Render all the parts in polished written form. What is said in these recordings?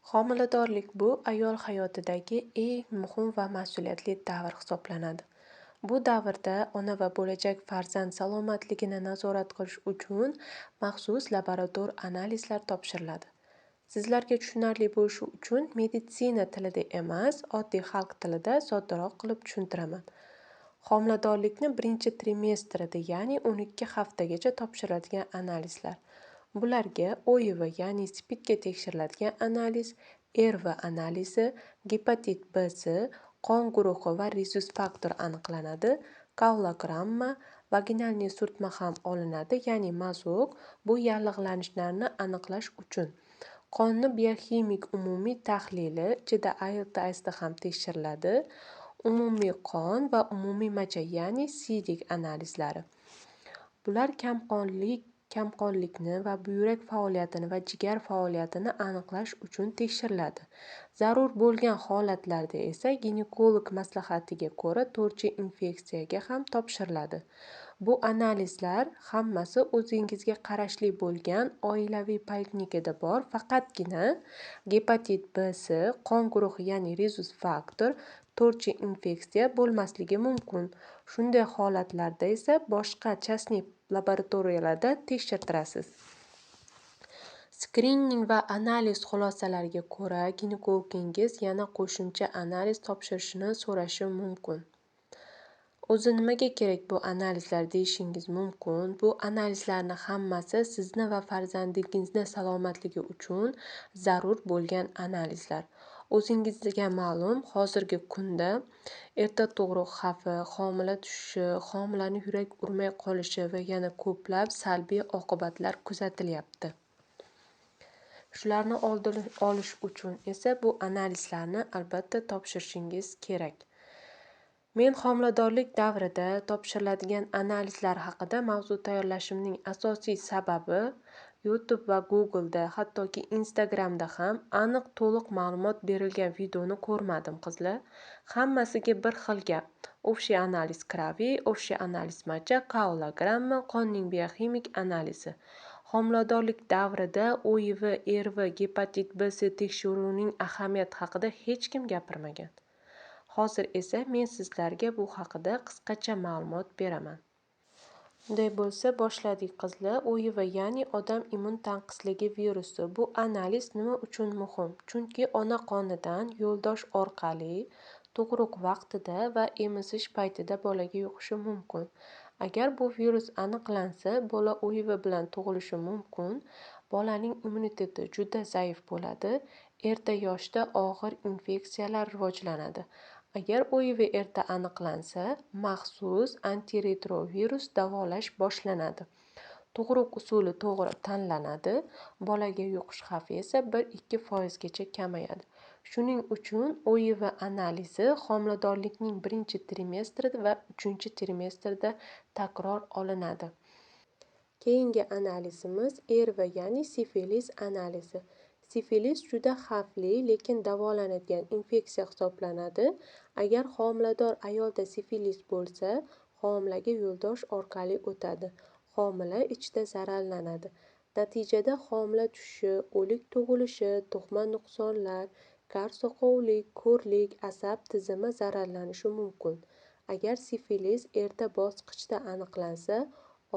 Homiladorlik bu ayol hayotidagi eng muhim va mas'uliyatli davr hisoblanadi. Bu davrda ona va bo'lajak farzand salomatligini nazorat qilish uchun maxsus laborator analizlar topshiriladi. Sizlarga tushunarli bo'lishi uchun meditsina tilida emas, oddiy xalq tilida soddaroq qilib tushuntiraman. Homiladorlikni birinchi trimestrida, ya'ni 12 haftagacha topshiriladigan analizlar. Bularga OIV, ya'ni spidga tekshiriladigan analiz, RV analizi, gepatit B-si, qon guruhi va rezus faktor aniqlanadi, kaulogramma, vaginalniy surtma ham olinadi, ya'ni mazok, bu yallig'lanishlarni aniqlash uchun. Qonni bioximik umumiy tahlili, ichida ALTSda ham tekshiriladi, umumiy qon va umumiy macha, ya'ni siydik analizlari. Bular kamqonlikni va buyrak faoliyatini va jigar faoliyatini aniqlash uchun tekshiriladi. Zarur bo'lgan holatlarda esa ginekolog maslahatiga ko'ra to'rchi infeksiyaga ham topshiriladi. Bu analizlar hammasi o'zingizga qarashli bo'lgan oilaviy poliklinikada bor, faqatgina gepatit B-si, qon guruhi, ya'ni rezus faktor, to'rchi infeksiya bo'lmasligi mumkin. Shunday holatlarda esa boshqa частный laboratoriyalarda tekshirtirasiz. Skrining va analiz xulosalariga ko'ra ginekologingiz yana qo'shimcha analiz topshirishni so'rashi mumkin. O'zi nimaga kerak bu analizlar deyishingiz mumkin. Bu analizlarni hammasi sizni va farzandingizni salomatligi uchun zarur bo'lgan analizlar. O'zingizga ma'lum, hozirgi kunda erta tug'ruq xavfi, homila tushishi, homilaning yurak urmay qolishi va yana ko'plab salbiy oqibatlar kuzatilyapti. Shularni oldini olish uchun esa bu analizlarni albatta topshirishingiz kerak. Men homiladorlik davrida topshiriladigan analizlar haqida mavzu tayyorlashimning asosiy sababi YouTube va Google'da, hattoki Instagramda ham aniq to'liq ma'lumot berilgan videoni ko'rmadim, qizlar. Hammasiga bir xil gap. Общий analiz kravi, общий analiz macha, kaulogramma, qonning bioximik analizi. Homiladorlik davrida OIV, RV, gepatit B-si tekshiruvining ahamiyati haqida hech kim gapirmagan. Hozir esa men sizlarga bu haqida qisqacha ma'lumot beraman. Bunday bo'lsa, boshladik qizlar. OIV, ya'ni odam immun tanqisligi virusi. Bu analiz nima uchun muhim? Chunki ona qonidan yo'ldosh orqali tug'ruq vaqtida va emizish paytida bolaga yuqishi mumkin. Agar bu virus aniqlansa, bola OIV bilan tug'ilishi mumkin. Bolaning immuniteti juda zaif bo'ladi. Erta yoshda og'ir infeksiyalar rivojlanadi. Agar OIV erta aniqlansa, maxsus antiretrovirus davolash boshlanadi. Tug'ruq usuli to'g'ri tanlanadi, bolaga yuqish xavfi esa 1-2% kamayadi. Shuning uchun OIV analizi homiladorlikning birinchi trimestrida va 3-trimestrda takror olinadi. Keyingi analizimiz RV, ya'ni sifilis analizi. Sifilis juda xavfli, lekin davolanadigan infeksiya hisoblanadi. Agar homilador ayolda sifilis bo'lsa, homilaga yo'ldosh orqali o'tadi. Homila ichida zararlanadi. Natijada homila tushishi, o'lik tug'ilishi, tug'ma nuqsonlar, kar-soqovlik, ko'rlik, asab tizimi zararlanishi mumkin. Agar sifilis erta bosqichda aniqlansa,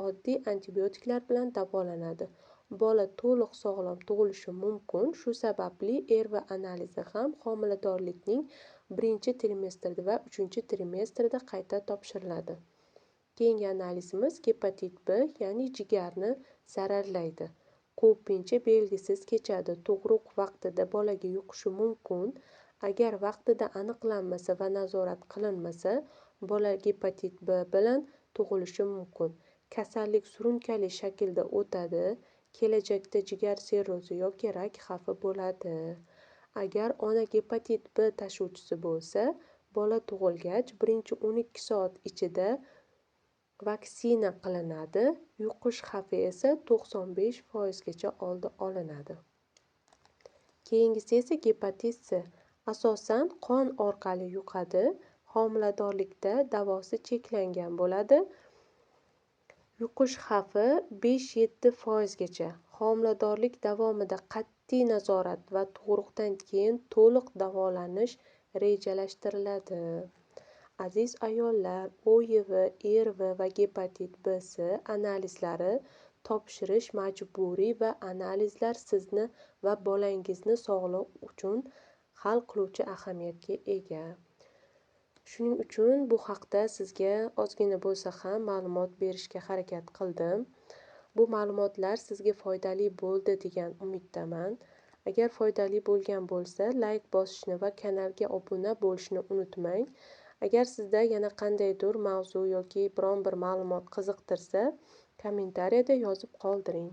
oddiy antibiotiklar bilan davolanadi. Bola to'liq sog'lom tug'ilishi mumkin. Shu sababli RV analizi ham homiladorlikning birinchi trimestrida va 3-trimestrda qayta topshiriladi. Keyingi analizimiz gepatit B, ya'ni jigarni zararlaydi. Ko'pincha belgisiz kechadi. Tug'ruq vaqtida bolaga yuqishi mumkin. Agar vaqtida aniqlanmasa va nazorat qilinmasa, bola gepatit B bilan tug'ilishi mumkin. Kasallik surunkali shaklda o'tadi. Kelajakda jigar sirrozi yoki rak xavfi bo'ladi. Agar ona gepatit B tashuvchisi bo'lsa, bola tug'ilgach birinchi 12 soat ichida vaksina qilinadi. Yuqish xavfi esa 95% oldi olinadi. Keyingisi esa gepatit C. Asosan qon orqali yuqadi. Homiladorlikda davosi cheklangan bo'ladi. Yuqish xavfi 5-7%. Homiladorlik davomida qat'iy qat'iy nazorat va tug'ruqdan keyin to'liq davolanish rejalashtiriladi. Aziz ayollar, OIV, ERV va gepatit B C analizlari topshirish majburiy va analizlar sizni va bolangizni sog'lig'i uchun hal qiluvchi ahamiyatga ega. Shuning uchun bu haqda sizga ozgina bo'lsa ham ma'lumot berishga harakat qildim. Bu ma'lumotlar sizga foydali bo'ldi degan umiddaman. Agar foydali bo'lgan bo'lsa, layk bosishni va kanalga obuna bo'lishni unutmang. Agar sizda yana qandaydir mavzu yoki biron bir ma'lumot qiziqtirsa, kommentariyada yozib qoldiring.